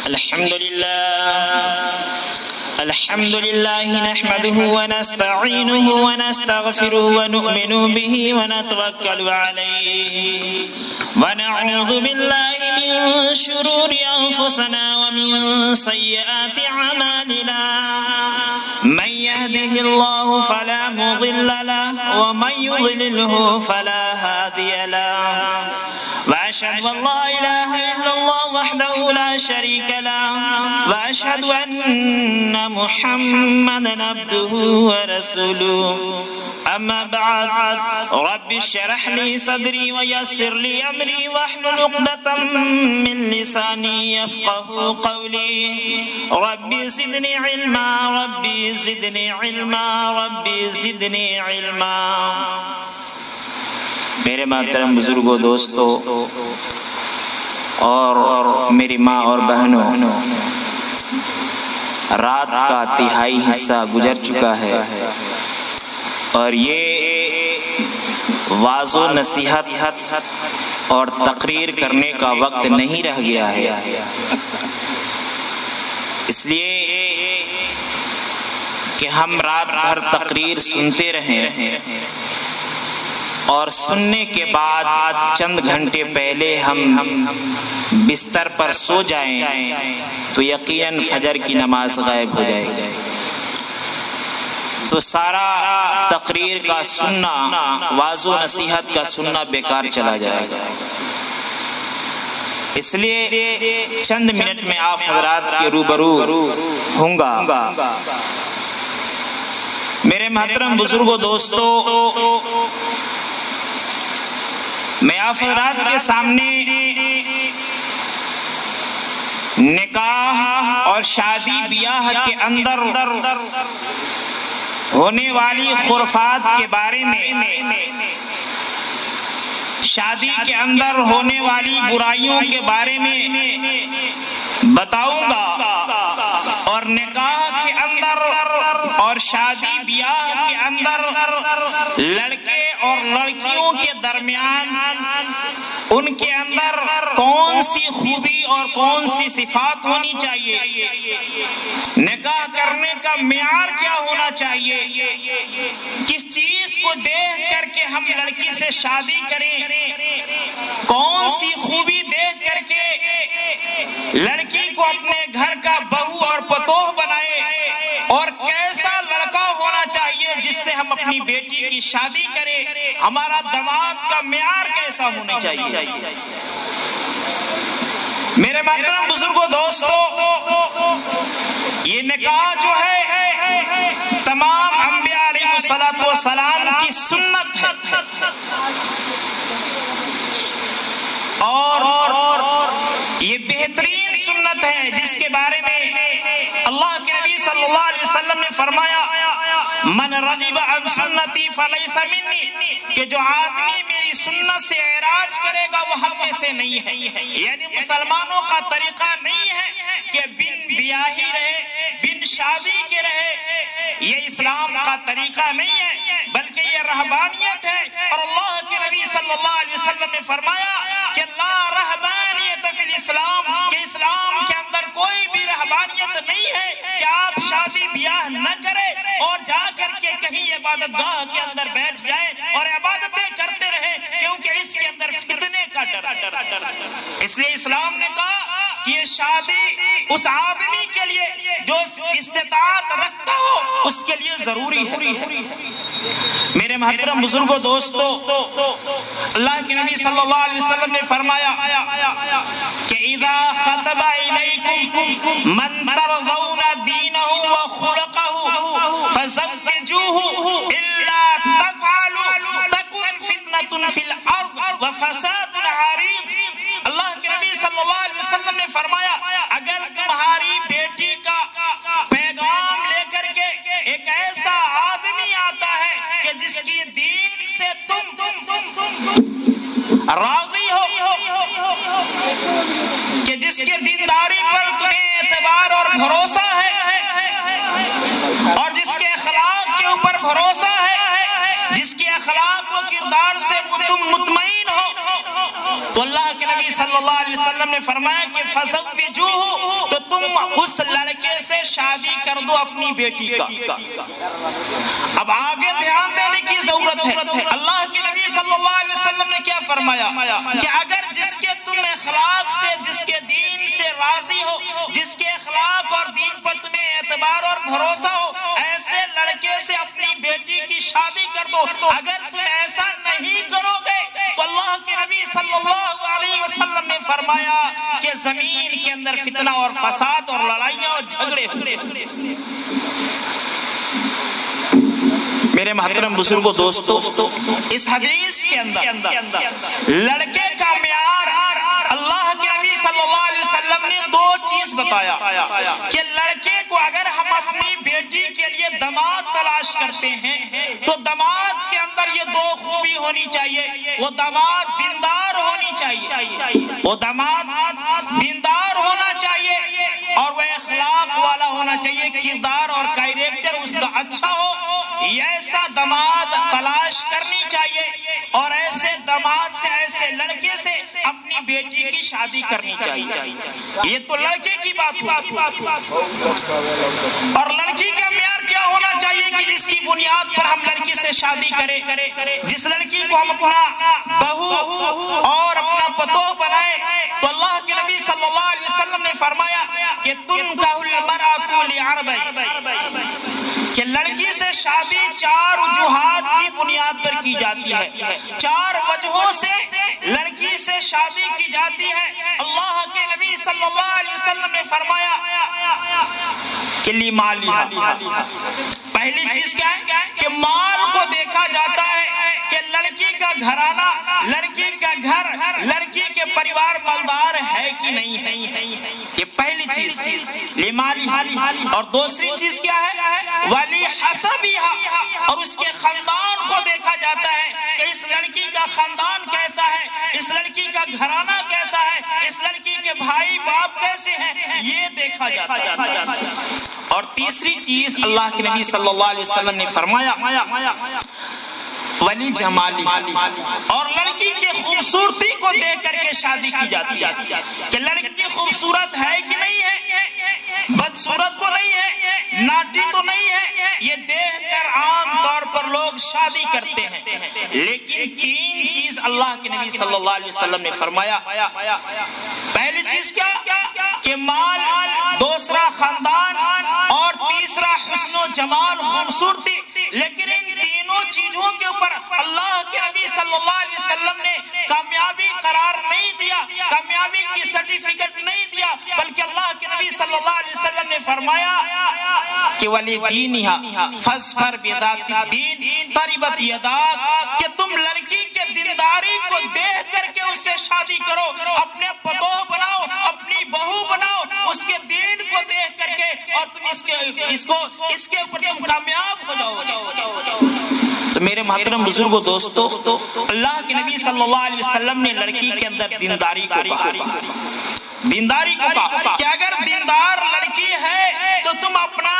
الحمد لله نحمده ونستعينه ونستغفره ونؤمن به ونتوكل عليه ونعوذ بالله من شرور أنفسنا ومن سيئات أعمالنا من يهده الله فلا مضل له ومن يضلله فلا هادي له وأشهد أن لا إله إلا الله وحده لا شريك له وأشهد أن محمدا عبده ورسوله أما بعد رب اشرح لي صدري ويسر لي أمري واحلل عقدة من لساني يفقهوا قولي ربي زدني علما ربي زدني علما ربي زدني علما۔ میرے محترم بزرگوں، دوستوں اور میری ماں اور بہنوں، رات کا تہائی حصہ گزر چکا ہے اور یہ واعظ و نصیحت اور تقریر کرنے کا وقت نہیں رہ گیا ہے، اس لیے کہ ہم رات بھر تقریر سنتے رہیں اور سننے کے بعد چند گھنٹے پہلے ہم بستر پر سو جائیں تو یقیناً فجر کی نماز غائب ہو جائے گی، تو سارا تقریر کا سننا، واعظ و نصیحت کا سننا بیکار چلا جائے گا۔ اس لیے چند منٹ میں آپ حضرات کے روبرو ہوں گا۔ میرے محترم بزرگوں، دوستوں، میں آپ حضرات کے سامنے نکاح اور شادی بیاہ کے اندر ہونے والی خرافات کے بارے میں، شادی کے اندر ہونے والی برائیوں کے بارے میں بتاؤں گا، اور نکاح کے اندر اور شادی بیاہ کے اندر لڑکے اور لڑکیوں کے درمیان ان کے اندر کون سی خوبی اور کون سی صفات ہونی چاہیے، نکاح کرنے کا معیار کیا ہونا چاہیے، کس چیز کو دیکھ کر کے ہم لڑکی سے شادی کریں، کون سی خوبی دیکھ کر کے لڑکی کو اپنے گھر کا بہو اور پتوہ بنائے، اور کیسا لڑکا ہونا چاہیے جس سے ہم اپنی بیٹی کی شادی کریں، ہمارا داماد کا معیار کیسا ہونا چاہیے۔ میرے محترم بزرگوں، دوستوں، یہ نکاح جو ہے تمام انبیاء علیہ السلام کی سنت ہے، اور یہ بہترین سنت ہے جس کے بارے میں اللہ کے نبی صلی اللہ علیہ وسلم نے فرمایا، من رغب عن سنتی فلیس منی، کہ جو آدمی میری سنت سے اعراض کرے گا وہ ہم میں سے نہیں ہے۔ یعنی مسلمانوں کا طریقہ نہیں ہے کہ بن بیاہی رہے، بن شادی کے رہے، یہ اسلام کا طریقہ نہیں ہے، بلکہ یہ رہبانیت ہے۔ اور اللہ کے نبی صلی اللہ علیہ وسلم نے فرمایا کہ لا رہبانیت فی الاسلام، کہ اسلام کے اندر کوئی بھی رہبانیت نہیں ہے کہ آپ شادی بیاہ نہ کریں اور جا کر کے کہیں عبادت گاہ کے اندر بیٹھ جائیں اور عبادتیں کرتے رہیں، کیونکہ اس کے اندر فتنے کا ڈر ہے۔ اس لیے اسلام نے کہا کہ یہ شادی اس آدمی کے لیے جو استطاعت رکھتا ہو اس کے لیے ضروری ہے۔ میرے محترم بزرگوں، دوستوں، اللہ کے نبی صلی اللہ علیہ وسلم نے فرمایا کہ اذا خطب الیکم من ترضون دینہ وخلقہ فزوجوہ الا تفعلوا تکن فتنۃ فی الارض وفساد عریض۔ اللہ کے نبی صلی اللہ علیہ وسلم نے فرمایا اگر تمہاری بیٹی کا پیغام لے کر کے ایک ایسا آدمی آتا ہے کہ جس کی دین سے تم راضی ہو، کہ جس کے دینداری پر تمہیں اعتبار اور بھروسہ ہے، اور جس کے اخلاق کے اوپر بھروسہ ہے، جس کے اخلاق و کردار سے تم مطمئن ہو، تو اللہ کے نبی صلی اللہ علیہ وسلم نے فرمایا کہ فزوجوہ، تو تم اس لڑکے سے شادی کر دو اپنی بیٹی کا۔ اب آگے دھیان دینے کی ضرورت ہے، اللہ کے نبی صلی اللہ علیہ وسلم نے کیا فرمایا کہ اگر جس کے تم اخلاق سے، جس کے دین سے راضی ہو، جس کے اخلاق اور دین پر تمہیں اعتبار اور بھروسہ ہو، ایسے لڑکے سے اپنی بیٹی کی شادی کر دو۔ اگر تم ایسا نہیں کرو گے تو اللہ کے نبی صلی اللہ علیہ وسلم نے فرمایا کہ زمین کے اندر فتنہ اور فساد اور لڑائیاں اور جھگڑے ہوں۔ میرے محترم بزرگوں دوستو، اس حدیث کے اندر لڑکے کا معیار اللہ کے نبی صلی اللہ علیہ وسلم نے دو چیز بتایا کہ لڑکے کو اگر ہم اپنی بیٹی کے لیے داماد تلاش کرتے ہیں تو داماد کے اندر یہ دو خوبی ہونی چاہیے، وہ داماد دیندار ہونی چاہیے، وہ داماد دیندار ہونا چاہیے اور وہ اخلاق والا ہونا چاہیے، کردار اور کیریکٹر اس کا اچھا ہو۔ ایسا داماد تلاش کرنی چاہیے اور ایسے داماد سے، ایسے لڑکے سے اپنی بیٹی کی شادی کرنی چاہیے۔ یہ تو لڑکے کی بات ہوئی، اور لڑکی کا معیار کیا ہونا چاہیے کہ جس کی بنیاد پر ہم لڑکی سے شادی کریں، جس لڑکی کو ہم اپنا بہو اور اپنا پتوہ بنائیں۔ تو اللہ کے نبی صلی اللہ علیہ وسلم نے فرمایا کہ تنکح المرأة لأربع، کہ لڑکی سے شادی چار وجوہات کی بنیاد پر کی جاتی ہے، چار وجہوں سے لڑکی سے شادی کی جاتی ہے۔ اللہ کے نبی صلی اللہ علیہ وسلم نے فرمایا کہ لمالہا، پہلی چیز کیا ہے کہ مال کو دیکھا جاتا ہے کہ لڑکی کا گھرانہ، لڑکی کا گھر، لڑکی کے پریوار مالدار ہے کہ نہیں ہے، یہ پہلی چیز لمالہا۔ اور دوسری چیز کیا ہے ولحسبہا، اور اس کے خاندان کو دیکھا جاتا ہے کہ اس لڑکی کا خاندان کیسا ہے، اس لڑکی کا گھرانہ کیسا ہے، اس لڑکی کے بھائی باپ کیسے ہیں، یہ دیکھا جاتا ہے۔ اور تیسری چیز اللہ کے نبی صلی اللہ علیہ وسلم نے فرمایا ولی جمالی، اور لڑکی کی خوبصورتی کو دیکھ کر کے شادی کی جاتی ہے کہ لڑکی خوبصورت ہے کہ نہیں ہے، بدصورت تو نہیں ہے، ناٹی تو نہیں ہے، یہ دیکھ کر عام طور پر لوگ شادی کرتے ہیں۔ لیکن تین چیز اللہ کے نبی صلی اللہ علیہ وسلم نے فرمایا، پہلی چیز کیا کہ مال، دوسرا خاندان، اور تیسرا حسن و جمال، خوبصورتی۔ لیکن ان تینوں چیزوں کے اوپر اللہ کے نبی صلی اللہ علیہ وسلم نے کامیابی قرار نہیں دیا، کامیابی کی سرٹیفکیٹ نہیں دیا، بلکہ اللہ کے نبی صلی اللہ علیہ وسلم نے فرمایا کہ ولی دینہا فاظفر بذات الدین تربت یداک، کہ تم لڑکی کے دینداری کو دیکھ کر کے اس سے شادی کرو، اپنے پتوہ بناؤ، اپنی بہو بناؤ، اس کے دین کو دیکھ کر کے، اور تم اس کے اوپر تم کامیاب ہو جاؤ۔ تو میرے محترم بزرگوں دوستو، اللہ کے نبی صلی اللہ علیہ وسلم نے لڑکی کے اندر دینداری کو کہا، دینداری کو کہا کہ اگر دیندار لڑکی ہے تو تم اپنا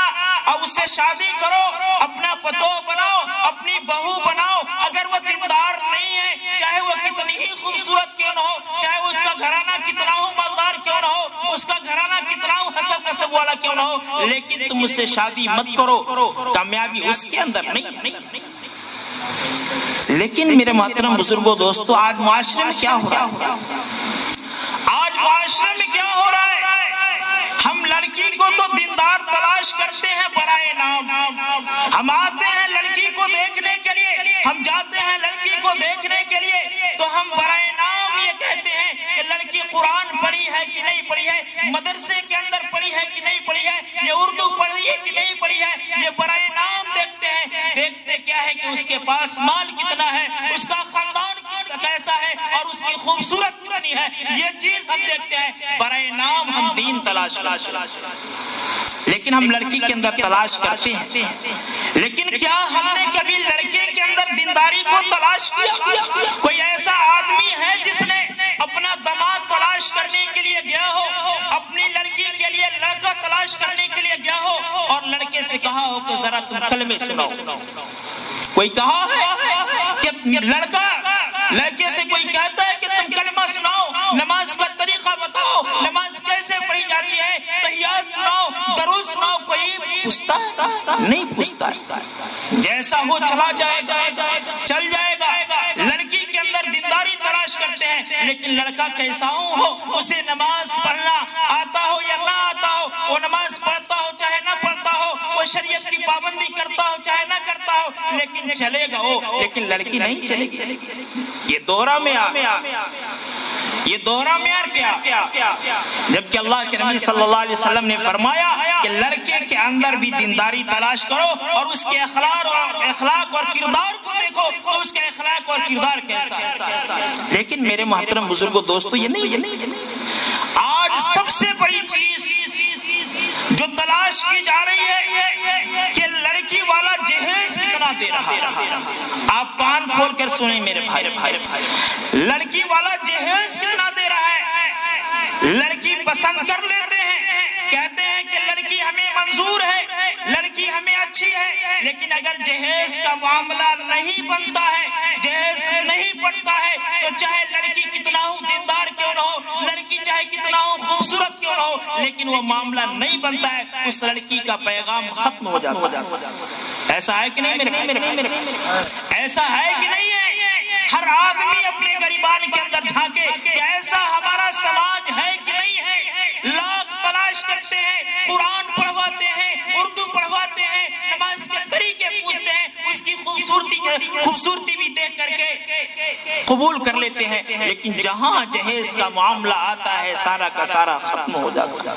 اس سے شادی کرو، اپنا پتوہ بناؤ، اپنی بہو بناؤ۔ اگر وہ دیندار نہیں ہے، چاہے وہ کتنی ہی خوبصورت کیوں نہ ہو، چاہے وہ اس کا گھرانہ کتنا ہو مالدار کیوں نہ ہو، اس کا گھرانہ کتنا ہو حسب نسب والا کیوں نہ ہو، لیکن تم اس سے شادی مت کرو، کامیابی اس کے اندر نہیں۔ لیکن میرے محترم بزرگوں دوستو، آج معاشرے میں کیا ہو رہا ہے؟ آج معاشرے میں کیا ہو رہا ہے؟ ہم لڑکی کو تو دیندار تلاش کرتے ہیں برائے نام، ہم آتے ہیں لڑکی کو دیکھنے کے لیے، ہم جاتے ہیں لڑکی کو دیکھنے کے لیے، تو ہم برائے نام یہ کہتے ہیں کہ لڑکی قرآن پڑھی ہے کہ نہیں پڑھی ہے، مدرسے کے اندر پڑھی ہے کہ نہیں پڑھی ہے، یہ اردو پڑھی ہے کہ نہیں پڑھی ہے، یہ برائے نام دیکھتے ہیں۔ دیکھتے کیا ہے کہ اس کے پاس مال کتنا ہے، اس کا خاندان کیسا ہے، اور اس کی خوبصورت کتنی ہے، یہ چیز ہم دیکھتے ہیں، برائے نام ہم دین تلاش کرتے ہیں۔ لیکن ہم لڑکی کے اندر تلاش کرتے ہیں، لیکن کیا ہم نے کبھی لڑکے کے اندر دینداری کو تلاش کیا؟ کوئی ایسا آدمی ہے جس نے اپنا داماد تلاش کرنے کے لیے گیا ہو، اپنی لڑکی کے لیے لڑکا تلاش کرنے کے لیے گیا ہو، اور لڑکے سے کہا ہو کہ ذرا تم کلمے سناؤ؟ کوئی کہا ہے کہ لڑکا لڑکے سے کوئی کہتا ہے کہ تم کلمہ نہیں پوچھتا ہے، جیسا ہو چلا جائے گا، چل جائے گا۔ لڑکی کے اندر دینداری تلاش کرتے ہیں، لیکن لڑکا کیسا ہو، اسے نماز پڑھنا آتا ہو یا نہ آتا ہو، وہ نماز پڑھتا ہو چاہے نہ پڑھتا ہو، وہ شریعت کی پابندی کرتا ہو چاہے نہ کرتا ہو، لیکن چلے گا وہ، لیکن لڑکی نہیں چلے گی۔ یہ دورہ معیار، یہ دورہ معیار کیا؟ جبکہ اللہ کے نبی صلی اللہ علیہ وسلم نے فرمایا کہ لڑکے کے اندر بھی دینداری تلاش کرو اور اس کے اخلاق اور کردار کو دیکھو تو اس کا اخلاق اور کردار کیسا ہے۔ لیکن میرے محترم بزرگوں دوستو، یہ نہیں، آج سب سے بڑی چیز جو تلاش کی جا رہی ہے کہ لڑکی والا جہیز کتنا دے رہا ہے۔ آپ کان کھول کر سنیں میرے بھائی، لڑکی والا جہیز کتنا دے رہا ہے۔ لڑکی پسند کر لیتے ہیں، کہتے ہیں کہ لڑکی ہمیں منظور ہے، لڑکی ہمیں اچھی ہے، لیکن اگر جہیز کا معاملہ نہیں بنتا ہے، جہیز نہیں پڑتا ہے، تو چاہے لڑکی کتنا ہو دیندار کیوں نہ ہو، لڑکی چاہے کتنا ہو خوبصورت کیوں نہ ہو، لیکن وہ معاملہ نہیں بنتا ہے، اس لڑکی کا پیغام ختم ہو جاتا ہے۔ ایسا ہے کہ نہیں میرے بھائی؟ ایسا ہے کہ نہیں ہے؟ ہر آدمی اپنے گریبان کے اندر جھانکے کہ ایسا ہمارا سماج ہے کہ نہیں ہے۔ لاکھ تلاش کرتے ہیں، قرآن پڑھواتے ہیں، اردو پڑھواتے ہیں، نماز کے طریقے پوچھتے ہیں، اس کی خوبصورتی بھی دیکھ کر کے قبول کر لیتے ہیں، لیکن جہاں جہیز کا معاملہ آتا ہے سارا کا سارا ختم ہو جاتا ہے۔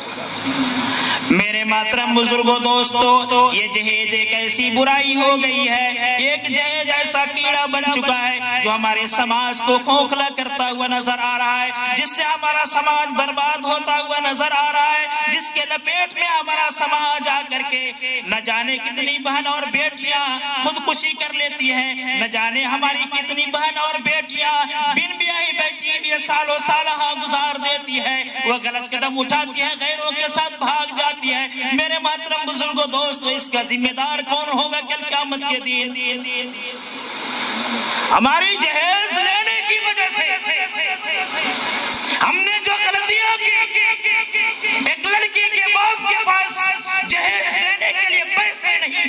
میرے محترم بزرگوں دوستو، یہ جہیز ایک ایسی برائی ہو گئی ہے، ایک جہیز ایسا کیڑا بن چکا ہے جو ہمارے سماج کو کھوکھلا کرتا ہوا نظر آ رہا ہے، جس سے ہمارا سماج برباد ہوتا ہوا نظر آ رہا ہے، جس کے لپیٹ میں ہمارا سماج آ کر کے نہ جانے کتنی بہن اور بیٹیاں خودکشی کر لیتی ہیں، نہ جانے ہماری کتنی بہن اور بیٹیاں بن بیاہی بیٹھی ہوئی سالوں سالہ گزار دیتی ہے، وہ غلط قدم اٹھاتی ہے، غیروں کے ساتھ بھاگ جاتی ہے۔ میرے محترم بزرگوں دوستو، اس کا ذمہ دار کون ہوگا کل قیامت کے دن؟ ہماری جہیز لینے کی وجہ سے ہم نے جو غلطیاں کی، ایک لڑکی کے باپ کے پاس جہیز دینے کے لیے پیسے نہیں،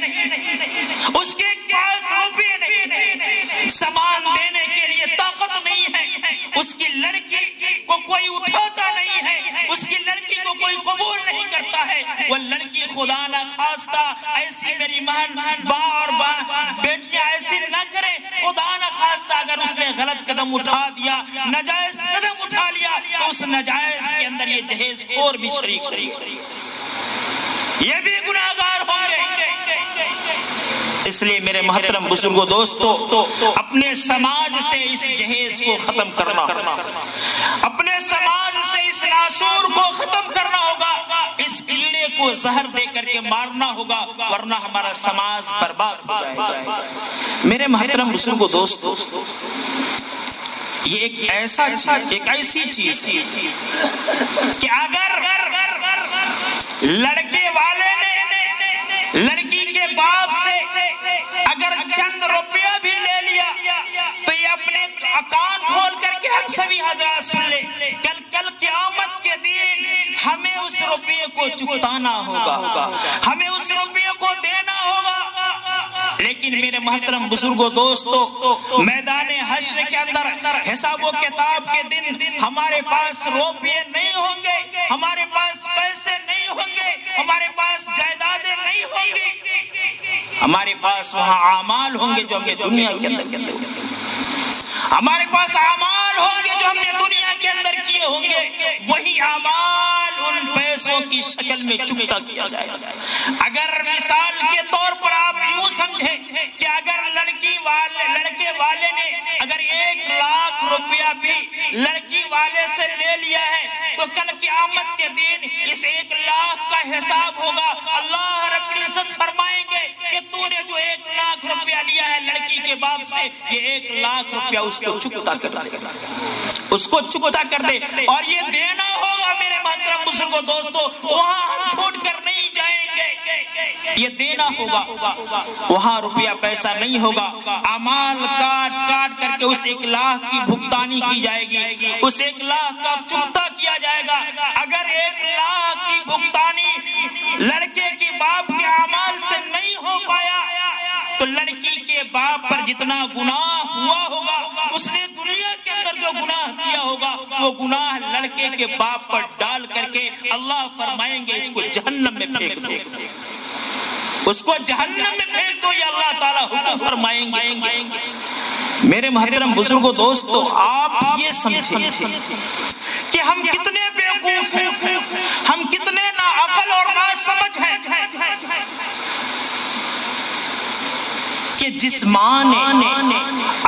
اس کے پاس روپے نہیں، سامان دینے کے لیے طاقت نہیں ہے، اس کی لڑکی کو کوئی اٹھاتا نہیں ہے، اس کی لڑکی کو کوئی قبول نہیں کرتا ہے، وہ لڑکی خدا نہ خواستہ ایسی میری بہن اور بیٹیاں ایسی نہ کرے، خدا نہ خواستہ اگر اس نے غلط قدم اٹھا دیا، ناجائز قدم اٹھا لیا، تو اس ناجائز کے اندر یہ جہیز خور بھی شریک ہے، یہ بھی گناہگار ہوں گے۔ اس لیے میرے محترم بزرگوں دوستو، اپنے سماج سے اس جہیز کو ختم کرنا، اپنے سماج سے اس ناسور کو ختم کرنا ہوگا، اس کیڑے کو زہر دے کر کے مارنا ہوگا، ورنہ ہمارا سماج برباد ہو جائے گا۔ میرے محترم بزرگوں دوستو، یہ ایک ایسی چیز ہے کہ اگر لڑکے والے نے لڑکی کے باپ سے اگر چند روپیہ بھی لے لیا، تو یہ اپنے کان کھول کر کے ہم سبھی حضرات سن لیں، کل قیامت کے دن ہمیں اس روپیے کو چکتانا ہوگا، ہمیں اس روپیے کو دینا ہوگا۔ لیکن میرے محترم بزرگوں دوستو، میدان حشر کے اندر حساب و کتاب کے دن ہمارے پاس روپیے نہیں ہوں گے، ہمارے پاس پیسے نہیں ہوں گے، ہمارے پاس جائیدادیں نہیں ہوں گی، ہمارے پاس وہاں اعمال ہوں گے جو ہم نے دنیا کے اندر کیے، ہمارے پاس اعمال ہوں گے جو ہم نے دنیا کے اندر کیے ہوں گے، وہی اعمال ان پیسوں کی شکل میں چکتا کیا جائے گا۔ اگر مثال کے طور پر آپ یوں سمجھیں کہ اگر لڑکے والے نے اگر 1,00,000 روپیہ بھی لڑکی والے سے لے لیا ہے، تو کل قیامت کے دن اس 1,00,000 کا حساب ہوگا، اللہ رب العزت فرمائیں گے کہ تو نے جو 1,00,000 روپیہ لیا ہے لڑکی کے باپ سے، یہ 1,00,000 روپیہ اس کو چکتا کر دے، اس کو چکتا کر دے، اور یہ دینا ہوگا میرے محترم بزرگوں دوستو، وہاں ہم چھوٹ کر نہیں جائیں گے، یہ دینا ہوگا، وہاں روپیہ پیسہ نہیں ہوگا، اعمال کاٹ کر کے اس 1,00,000 کی بھگتانی کی جائے گی، اس 1,00,000 کا چکتا کیا جائے گا۔ اگر 1,00,000 کی بھگتانی لڑکے کے باپ کے اعمال سے نہیں باپ پر جتنا گناہ ہوا ہوگا، اس نے دنیا کے اندر جو گناہ کیا ہوگا، وہ گناہ لڑکے کے باپ پر ڈال کر کے اللہ فرمائیں گے اس کو جہنم میں پھینک دو، اس کو جہنم میں پھینک دو، یہ اللہ تعالیٰ حکم فرمائیں گے۔ میرے محترم بزرگوں، دوستو، آپ یہ سمجھیں کہ ہم کتنے بیوقوف ہیں، ہم کتنے ناعقل اور ناسمجھ ہیں کہ جس ماں نے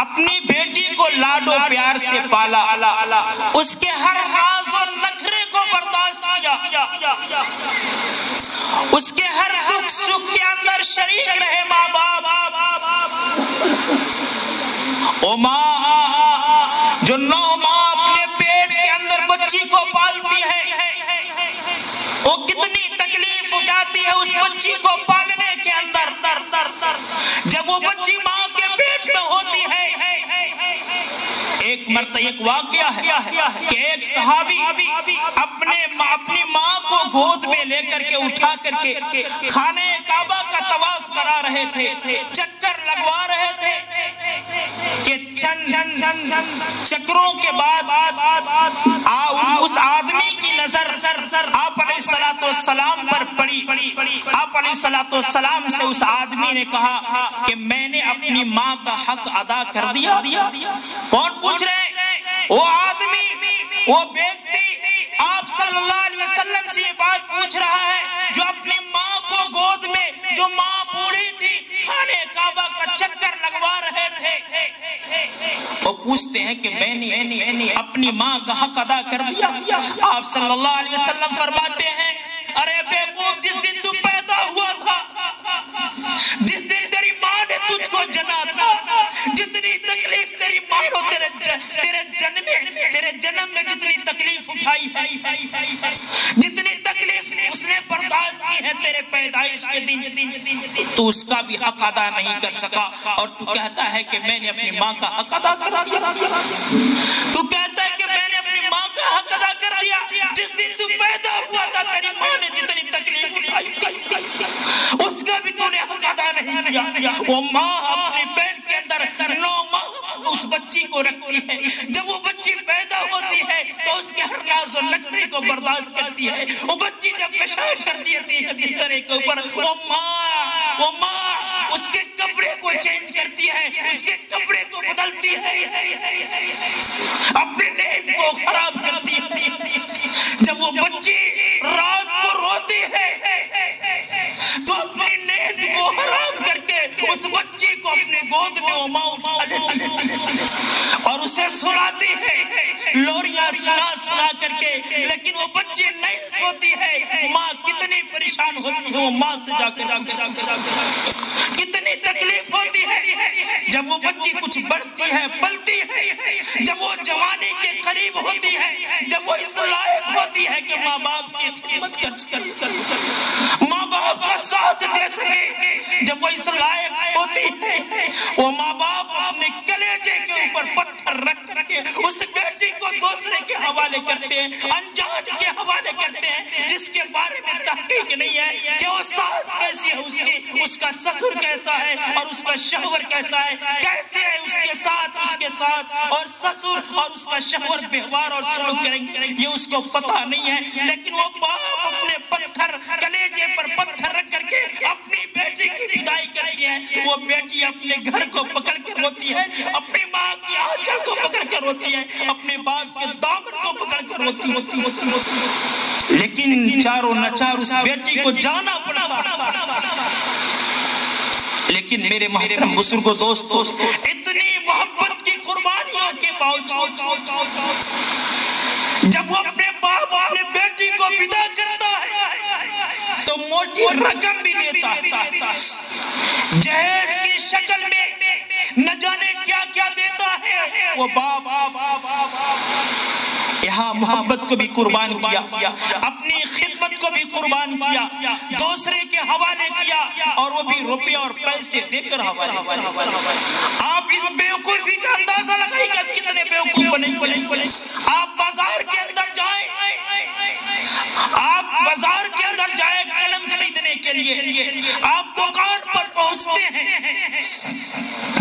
اپنی بیٹی کو لاڈ و پیار سے پالا، اس کے ہر ناز و نخرے کو برداشت کیا، اس کے ہر دکھ سکھ کے اندر شریک رہے ماں باپ، او ماں جو نو ماں اپنے پیٹ کے اندر بچی کو پالتی ہے، وہ کتنی تکلیف اٹھاتی ہے اس بچی کو پالنے کے اندر۔ جب وہ بچی ماں کے پیٹ میں ہوتی ہے، ایک مرتبہ ایک واقعہ ہے کہ ایک صحابی اپنی ماں کو گود میں لے کر کے اٹھا کر کے خانہ کعبہ کا طواف کرا رہے تھے، چکر لگوا رہے تھے کہ چند چکروں کے بعد اس آدمی کی نظر آپ علیہ السلام پر پڑی۔ آپ علیہ السلام سے اس آدمی نے کہا کہ میں نے اپنی ماں کا حق ادا کر دیا۔ کون پوچھ رہے ہیں؟ وہ آدمی، وہ ویکتی آپ صلی اللہ علیہ وسلم سے یہ بات پوچھ رہا ہے جو اپنی ماں کو گود میں، جو ماں بوڑھی تھی، خانہ کعبہ کا چکر لگوا رہے تھے، وہ پوچھتے ہیں کہ میں نے اپنی ماں کا حق ادا کر دیا۔ آپ صلی اللہ علیہ وسلم فرماتے ہیں، ارے بیوقوف، جس دن تو پیدا ہوا تھا، جس دن تیری ماں نے تجھ کو جنا تھا، جتنی تکلیف تیری ماں نے تیرے جنم میں جتنی تکلیف اٹھائی ہے، جتنی تکلیف اس نے برداشت کی ہے تیرے پیدائش کے دن، تو اس کا بھی حق ادا نہیں کر سکا، اور تو کہتا ہے کہ میں نے اپنی ماں کا حق ادا کر دیا۔ تو کہتا ہے کہ میں نے اپنی ماں کا حق ادا کر دیا، جس دن تو پیدا ہوا تھا تیری ماں نے جتنی تکلیف اٹھائی اس کا بھی تو نے حق ادا نہیں کیا۔ وہ ماں اپنے پیٹ کے اندر 9 ماہ اس بچی کو رکھتی ہے، جب وہ بچی پیدا ہوتی ہے تو اس کے ہر ناز و نخرے کو برداشت کرتی ہے۔ وہ بچی جب پیشاب کر دیتی ہے بستر کے اوپر، وہ ماں اس کے کپڑے کو چینج کرتی ہے، اس کے کپڑے کو بدلتی ہے، اپنے نیند کو خراب کرتی ہے۔ جب وہ بچی رات کو روتی ہے تو اپنی نیند کو حرام کر کے اس بچی کو اپنے گود میں وہ ماں اٹھا لیتی ہے اور اسے سلاتی ہے، لوریاں سنا کر کے، لیکن وہ بچی نہیں سوتی ہے۔ ماں کتنی پریشان ہوتی ہے، وہ ماں سے جا کر کتنی تکلیف ہوتی ہے۔ جب وہ بچی کچھ بڑھتی ہے، پلتی ہے، جب وہ جوانی کے قریب ہوتی ہے، جب وہ اس لائق ہوتی ہے کہ ماں باپ کی خدمت کر سکے، ماں باپ کا ساتھ دے سکے، جب وہ اس لائق ہوتی ہے، وہ ماں باپ اپنے کلیجے کے اوپر پتھر رکھ کر کے اس بیٹی کو دوسرے کے حوالے کرتے ہیں، انجان کے حوالے کرتے ہیں، جس کے بارے میں تحقیق نہیں ہے کہ وہ ساس کیسی ہے، اس کا سسر کیسا ہے اور اس کا شوہر کیسا ہے، کیسے ہے اس کے ساتھ اور سسر اور اس کا شوہر بہوار اور سلوک کریں گے، یہ اس کو پتا نہیں ہے۔ لیکن وہ باپ اپنے پتھر کلیجے پر پتھر رکھ کر کے اپنی بیٹی کی بدائی کرتی ہے۔ وہ بیٹی اپنے گھر کو پکڑ کے روتی ہے، اپنی ماں کی آنچل کو پکڑ کر روتی ہے، اپنے باپ کے دامن کو پکڑ کر روتی ہے، لیکن چاروں نچار اس بیٹی کو جانا پڑتا۔ لیکن میرے محترم بزرگوں، دوستو، اتنی محبت کی قربانیوں کے باوجود جب وہ اپنے باپ اپنے بیٹی کو ودا کرتا ہے تو موٹی رقم بھی دیتا ہے، جہیز کی شکل میں نہ جانے کیا کیا دیتا ہے وہ باپ۔ یہاں محبت کو بھی قربان کیا، اپنی خدمت کو بھی قربان کیا، دوسرے کے حوالے کیا، اور وہ بھی روپے اور پیسے دے کر حوالے کیا۔ آپ اس بیوقوفی کا اندازہ لگائیے کہ کتنے بیوقوف بنے۔ آپ بازار کے اندر جائیں، قلم خریدنے کے لیے آپ دکان پر پہنچتے ہیں،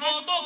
2-2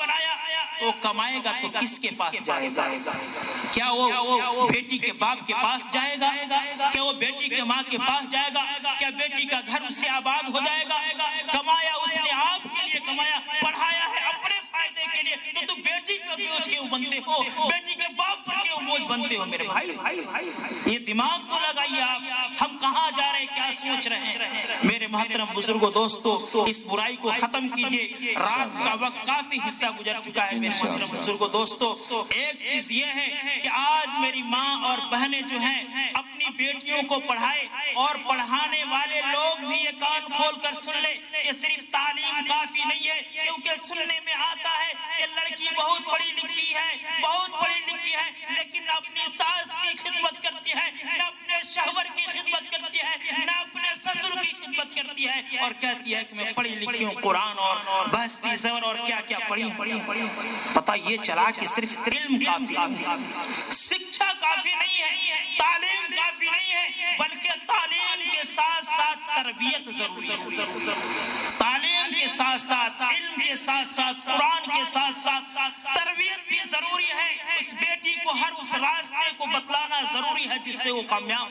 بنایا تو کمائے گا تو کس کے پاس جائے گا؟ کیا وہ بیٹی کے باپ کے پاس جائے گا؟ کیا وہ بیٹی کے ماں کے پاس جائے گا؟ کیا بیٹی کا گھر اس سے آباد ہو جائے گا؟ کمایا اس نے آپ کے لیے کمایا، پڑھایا ہے اپنے فائدے کے لیے، تو تم بیٹی پر بوجھ کیوں بنتے ہو؟ بیٹی کے باپ پر کیوں بوجھ بنتے ہو؟ میرے بھائی یہ دماغ تو لگائیے آپ، ہم کہاں جا رہے ہیں، کیا سوچ رہے ہیں؟ میرے محترم بزرگوں دوستو، اس برائی کو ختم کیجئے، رات کا وقت کافی حصہ گزر چکا ہے میرے محترم بزرگوں دوستو۔ ایک چیز یہ ہے کہ آج میری ماں اور بہنیں جو ہیں اپنی بیٹیوں کو پڑھائے، اور پڑھانے والے لوگ بھی یہ کان کھول کر سن لیں کہ صرف تعلیم کافی نہیں ہے، کیونکہ سننے میں آتا ہے کہ لڑکی بہت پڑھی لکھی ہے، بہت پڑھی لکھی ہے، لیکن نہ اپنی ساس کی خدمت کرتی ہے، نہ اپنے شوہر کی خدمت کرتی ہے، نہ اپنے سسر کی خدمت کرتی ہے، اور کہتی ہے کہ میں پڑھی لکھی ہوں، قرآن اور بحثی زبر اور کیا کیا پڑھی ہوں۔ پتہ یہ چلا کہ صرف علم کافی نہیں، شکشا کافی نہیں ہے، تعلیم کافی نہیں ہے، بلکہ تعلیم کے ساتھ ساتھ تربیت ضروری ہے۔ تعلیم کے ساتھ ساتھ، علم کے ساتھ ساتھ، قرآن کے ساتھ ساتھ تربیت بھی ضروری ہے۔ اس بیٹی کو ہر اس راستے کو بتلانا ضروری ہے جس سے وہ کامیاب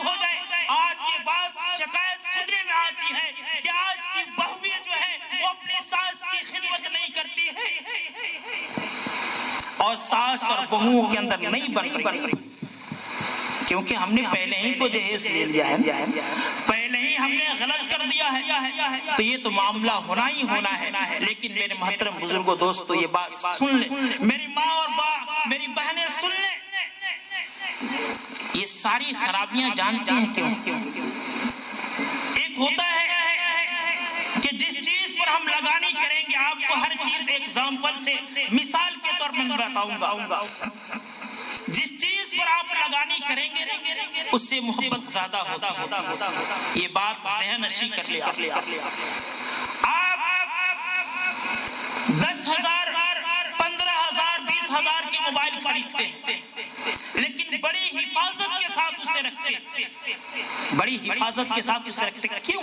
ہو جائے۔ آج یہ بات شکایت سننے میں آتی ہے کہ آج کی بہویں جو ہے وہ اپنی ساس کی خدمت نہیں کرتی ہے، اور ساس اور بہوؤں کے اندر نہیں بن رہی، کیونکہ ہم نے پہلے ہی تو جہیز لے لیا ہے، پہلے ہی ہم نے غلط کر دیا ہے، تو یہ تو معاملہ ہونا ہی ہونا ہے۔ لیکن میرے محترم بزرگوں دوستو، یہ بات سن لیں، میری ماں اور میری بہنیں سن لیں، یہ ساری خرابیاں جانتے ہیں کیوں؟ ایک ہوتا ہے کہ جس چیز پر ہم لگانی کریں گے، آپ کو ہر چیز ایگزامپل سے، مثال کے طور پر میں بتاؤں گا، جس چیز پر آپ لگانی کریں گے اس سے محبت زیادہ ہوتی ہے۔ یہ بات ذہن نشین کر لے آپ 10,000 15,000 20,000 کے موبائل خریدتے ہیں، لیکن بڑی حفاظت کے ساتھ اسے رکھتے ہیں، بڑی حفاظت کے ساتھ اسے رکھتے ہیں۔ کیوں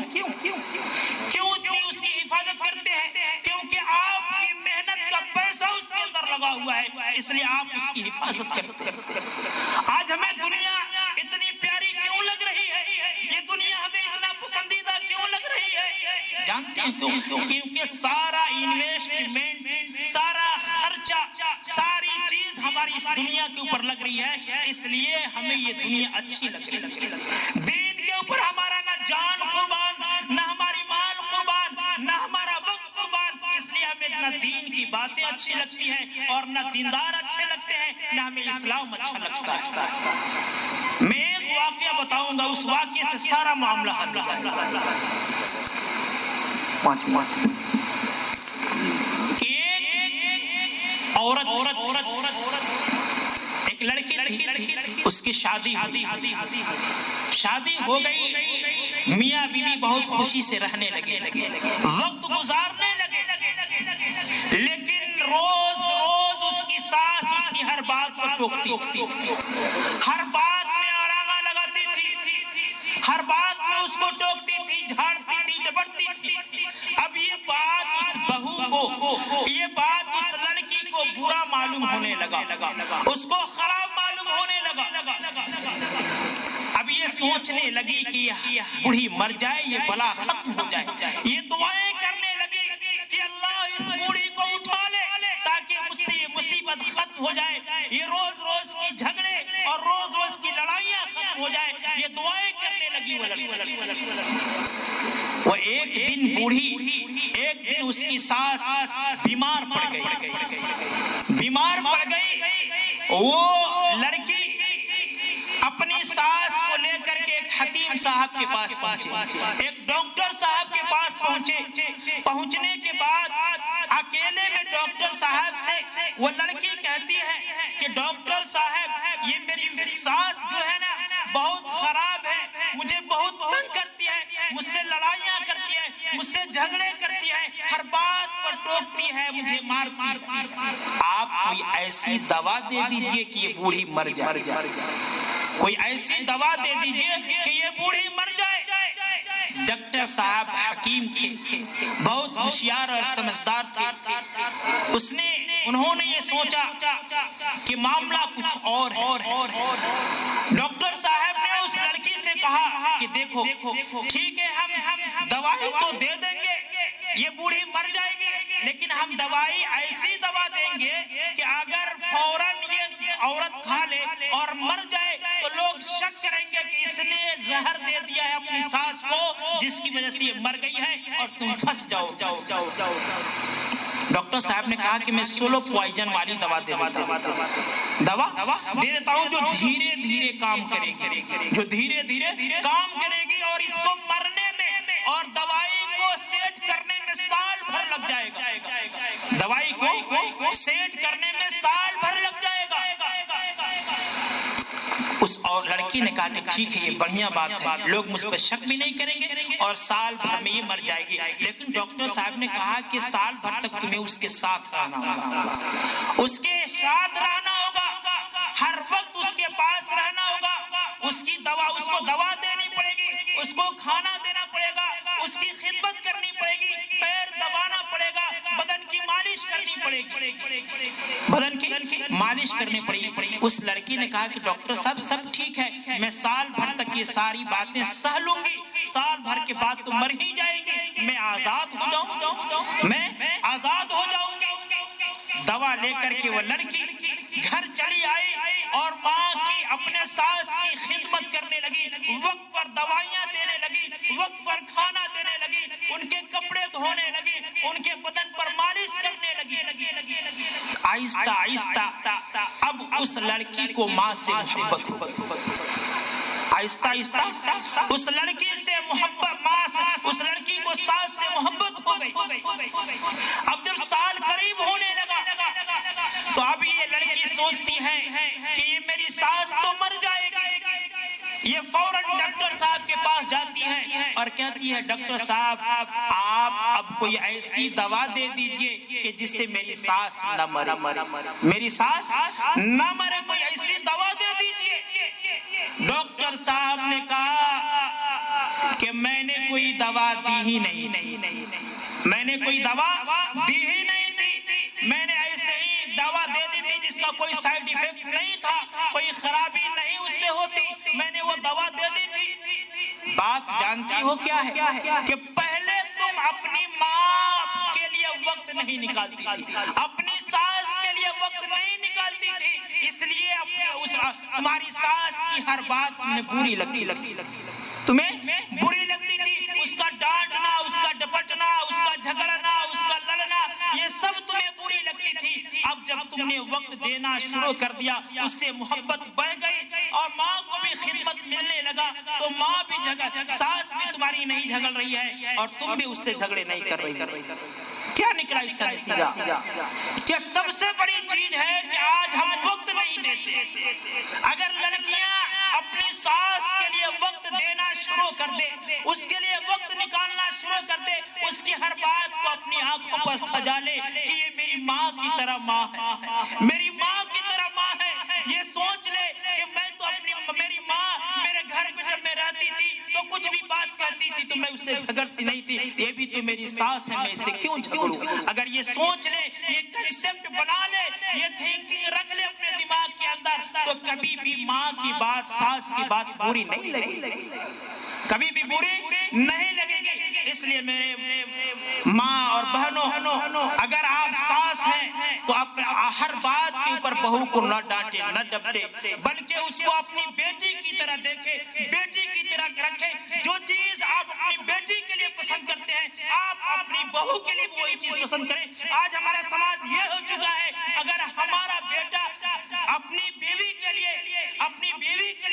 اتنی اس کی حفاظت کرتے ہیں؟ کیونکہ آپ کی محنت کا پیسہ اس کے اندر لگا ہوا ہے، اس لیے آپ اس کی حفاظت کرتے ہیں۔ آج ہمیں دنیا اتنی پیاری کیوں لگ رہی ہے؟ یہ دنیا ہمیں اتنا پسندیدہ کیوں لگ رہی ہے؟ جانتے ہیں کیوں؟ کیونکہ سارا انویسٹمنٹ، سارا خرچہ، ساری چیز ہماری اس دنیا کے اوپر لگ رہی ہے، اس لیے ہمیں یہ دنیا اچھی لگ رہی ہے۔ دین کے اوپر ہمارا نہ جان قربان، نہ ہماری مال قربان، نہ ہمارا وقت قربان، اس لیے ہمیں نہ دین کی باتیں اچھی لگتی ہیں، اور نہ دیندار اچھے لگتے ہیں، نہ ہمیں اسلام اچھا لگتا ہے۔ میں ایک واقعہ بتاؤں گا، اس واقعے سے سارا معاملہ حل ہو جائے گا۔ کہ ایک ایک لڑکی تھی، اس کی شادی ہو گئی، میاں بیوی بہت خوشی سے رہنے لگے، وقت گزارنے لگے، لیکن روز اس کی ساس اس کی ہر بات پر ٹوکتی تھی، ہر بات میں آڑاغا لگاتی تھی، ہر بات میں اس کو ٹوکتی تھی، جھاڑتی تھی، ڈپٹتی تھی۔ اب یہ بات اس بہو کو، یہ بات اس لڑکی کو برا معلوم ہونے لگا، اس کو خراب معلوم ہونے لگا۔ اب یہ سوچنے لگی کہ یہ بوڑھی مر جائے، یہ بلا ختم ہو جائے، یہ دعائیں کرنے لگی کہ اللہ اس بوڑھی کو اٹھا لے تاکہ مجھ سے یہ مصیبت ختم ہو جائے، یہ روز کی جھگڑے اور روز کی لڑائیاں ختم ہو جائے، یہ دعائیں کرنے لگی وہ لڑکی۔ وہ ایک دن بوڑھی، ایک دن اس کی ساس بیمار پڑ گئی، وہ لڑکی اپنی ساس کو لے کر کے ایک حکیم صاحب کے پاس پہنچے، ایک ڈاکٹر صاحب کے پاس پہنچنے کے بعد اکیلے میں ڈاکٹر صاحب سے وہ لڑکی کہتی ہے کہ ڈاکٹر صاحب، یہ میری ساس جو ہے نا بہت خراب ہے، مجھے بہت تنگ کرتی ہے، مجھ سے لڑائیاں کرتی ہے، مجھ سے جھگڑے کرتی ہے، ہر بات پر ٹوکتی ہے، مجھے مارتی ہے۔ آپ کوئی ایسی دوا دے دیجئے کہ یہ بوڑھی مر جائے، کوئی ایسی دوا دے دیجئے کہ یہ بوڑھی مر جائے۔ ڈاکٹر صاحب حکیم تھے، بہت ہوشیار اور سمجھدار تھے. انہوں نے یہ سوچا کہ معاملہ کچھ اور ہے. ڈاکٹر صاحب نے اس لڑکی سے کہا کہ دیکھو ٹھیک ہے، ہم دوائی تو دے دیں گے، یہ بوڑھی مر جائے گی، لیکن ہم دوائی ایسی دوا دیں گے کہ اگر فوراً یہ عورت کھا لے اور مر جائے تو لوگ شک کریں گے کہ اس نے زہر دے دیا ہے اپنی ساس کو، جس کی وجہ سے یہ مر گئی ہے اور تم پھنس جاؤ. ڈاکٹر صاحب نے کہا کہ میں سلو پوائزن والی دوا دے دیتا ہوں، دوا دے دیتا ہوں جو دھیرے دھیرے کام کرے گی، جو دھیرے دھیرے کام کرے گی، اور اس کو مرنے میں اور دوائی کو سیٹ کرنے میں سال بھر لگ جائے گا، دوائی کو سیٹ کرنے میں سال بھر لگ جائے گا. اس اور لڑکی نے کہا کہ ٹھیک ہے، یہ بڑھیا بات ہے، لوگ مجھ پر شک بھی نہیں کریں گے اور سال بھر میں یہ مر جائے گی. لیکن ڈاکٹر صاحب نے کہا کہ سال بھر تک تمہیں اس کے ساتھ رہنا ہوگا، اس کے ساتھ رہنا ہوگا، ہر وقت اس کے پاس رہنا ہوگا، اس کی دوا، اس کو دوا دینی پڑے گی، اس کو کھانا دینا پڑے گا، اس کی خدمت کرنی پڑے گی، پیر دبانا پڑے گا، بدن کی مالش کرنی پڑے گی، بدن کی مالش کرنی پڑے گی. اس لڑکی نے کہا کہ ڈاکٹر صاحب سب ٹھیک ہے، میں سال بھر تک یہ ساری باتیں سہ لوں گی، سال بھر کے بعد تو مر ہی جائے گی، میں آزاد ہو جاؤں، میں آزاد ہو جاؤں گی. دوا لے کر کے وہ لڑکی گھر چلی آئی اور ماں کی، اپنے ساس کی خدمت کرنے لگی، وقت پر دوائیاں دینے لگی، وقت پر کھانا دینے لگی، ان کے کپڑے دھونے لگی، ان کے بدن پر مالش کرنے لگی. آہستہ آہستہ اب اس لڑکی کو ماں سے محبت ہو گئی، آہستہ آہستہ اس لڑکی سے محبت، ماں سے، اس لڑکی کو ساس سے محبت ہو گئی. اب جب سال قریب ہونے لگا تو اب یہ لڑکی سوچتی ہے کہ یہ میری ساس تو مر جائے گی. یہ فوراً ڈاکٹر صاحب کے پاس جاتی ہے اور کہتی ہے ڈاکٹر صاحب آپ اب کوئی ایسی دوا دے دیجئے کہ جس سے میری ساس نہ مرے، میری ساس نہ مرے، کوئی ایسی دوا دے دیجئے. ڈاکٹر صاحب نے کہا کہ میں نے کوئی دوا دی ہی نہیں، میں نے کوئی دوا دی ہی نہیں تھی، میں نے ایسے ہی دوا دے دی تھی جس کا کوئی سائیڈ ایفیکٹ نہیں تھا، کوئی خرابی نہیں اس سے ہوتی، میں نے وہ دوا دے دی تھی. بات جانتی ہو کیا ہے کہ پہلے تم اپنی ماں کے لیے وقت نہیں نکالتی تھی، اپنی ساس کے لیے وقت نہیں نکالتی تھی، اس لیے تمہاری ساس کی ہر بات تمہیں بری لگتی، تمہیں بری لگتی تھی، اس کا ڈانٹنا، اس کا ڈپٹنا، اس کا جھگڑنا، اس کا لڑنا، یہ سب تمہیں بری لگتی تھی. اب جب تم نے وقت دینا شروع کر دیا، اس سے محبت بڑھ گئی اور ماں کو بھی خدمت ملنے لگا، تو ماں بھی ساس بھی تمہاری نہیں جھگڑ رہی ہے اور تم بھی اس سے جھگڑے نہیں کر رہی. کیا نکلا اس سے نتیجہ؟ کہ سب سے بڑی چیز ہے کہ آج ہم وقت نہیں دیتے. اگر لڑکیاں اپنی ساس کے لیے وقت دینا شروع کر دے، اس کے لیے وقت نکالنا شروع کر دے، اس کی ہر بات کو اپنی آنکھوں پر سجا لے کہ یہ میری ماں کی طرح ماں ہے، میری ماں کی طرح ماں ہے، یہ سوچ لے کہ میں تو اپنی، میری ماں میرے گھر پہ جب میں رہتی تھی تو کچھ بھی بات کہتی تھی تو میں اس سے جھگڑتی نہیں تھی، یہ بھی تو میری ساس ہے، میں اس سے کیوں جھگڑوں؟ اگر یہ سوچ لے، یہ کنسپٹ بنا لے، یہ تھنکنگ رکھ لے اپنے دماغ کے اندر، تو کبھی بھی ماں کی بات، ساس کی بات بری نہیں لگے گی، کبھی بھی بری نہیں لگے گی. اس لیے میرے ماں اور بہنوں، اگر آپ ساس ہیں تو ہر بات کے اوپر بہو کو نہ ڈانٹے، نہ ڈپٹے، بلکہ اس کو اپنی بیٹی کی طرح دیکھے، بیٹی کی طرح رکھے. جو چیز آپ اپنی بیٹی کے لیے پسند کرتے ہیں، آپ اپنی بہو کے لیے وہی چیز پسند کریں. آج ہمارا سماج یہ ہو چکا ہے، اگر ہمارا بیٹا اپنی بیوی کے لیے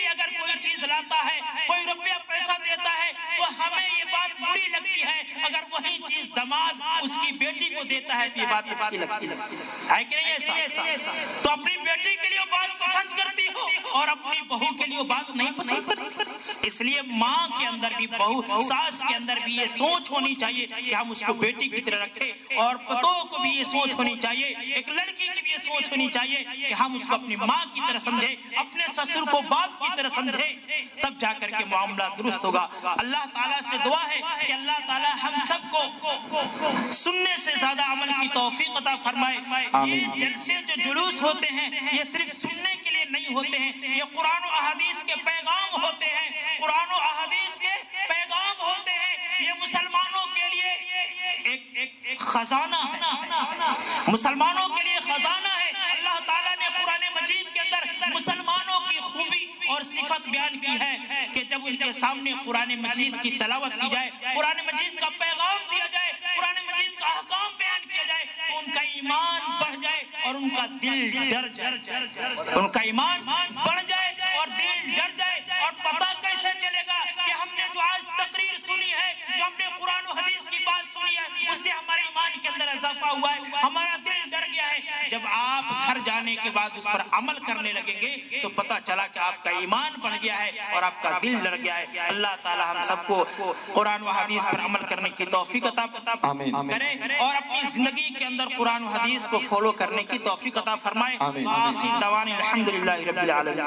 اگر کوئی چیز لاتا ہے، کوئی روپیہ پیسہ دیتا ہے، تو ہمیں یہ بات بری لگتی ہے. اگر وہی چیز داماد اس کی بیٹی کو دیتا ہے تو یہ بات اچھی لگتی ہے کہ نہیں ایسا؟ تو اپنی بیٹی کے لیے بات پسند کرتی ہو اور اپنی بہو کے لیے بات نہیں پسند کرتی. اس لیے ماں کے اندر بھی، بہو ساس کے اندر بھی یہ سوچ ہونی چاہیے کہ ہم اس کو بیٹی کی طرح رکھیں، اور پتوہ کو بھی یہ سوچ ہونی چاہیے، ایک لڑکی کی بھی یہ سوچ ہونی چاہیے کہ ہم اس کو اپنی ماں کی طرح سمجھیں، اپنے سسر کو باپ کی طرح سمجھیں، تب جا کر کے معاملہ درست ہوگا۔ اللہ تعالیٰ سے دعا ہے کہ اللہ تعالیٰ ہم سب کو سننے سے زیادہ عمل کی توفیق عطا فرمائے۔ یہ جلسے جو جلوس ہوتے ہیں یہ صرف سننے کے لیے نہیں ہوتے ہیں، یہ قرآن و احادیث کے پیغام ہوتے ہیں، قرآن و احادیث کے پیغام ہوتے ہیں، یہ مسلمانوں کے لیے ایک خزانہ ہے، مسلمانوں کے لیے خزانہ ہے۔ اللہ تعالیٰ نے قرآن مجید کے اندر مسلمانوں کی خوبی اور صفت بیان کی ہے کہ جب ان کے سامنے قرآن مجید کی تلاوت کی جائے، قرآن مجید کا پیغام دیا جائے، قرآن مجید کا احکام بیان کیا جائے تو ان کا ایمان بڑھ جائے اور ان کا دل ڈر جائے، ان کا ایمان بڑھ جائے اور دل ڈر جائے۔ اور پتہ کیسے چلے گا کہ ہم نے جو آج تقریر سنی ہے، جو ہم نے قرآن و حدیث کی بات سنی ہے، اس سے ہمارے ایمان کے اندر اضافہ ہوا ہے، ہمارا دل ڈر گیا ہے۔ جب آپ گھر جانے کے بعد اس پر عمل کرنے لگیں گے تو پتہ چلا کہ آپ کا ایمان بڑھ گیا ہے اور آپ کا دل ڈر گیا ہے۔ اللہ تعالی ہم سب کو قرآن و حدیث پر عمل کرنے کی توفیق عطا کرے اور اپنی زندگی کے اندر قرآن و حدیث کو فالو کرنے کی توفیق عطا فرمائے۔ وآخر دعوانا الحمدللہ رب العالمین۔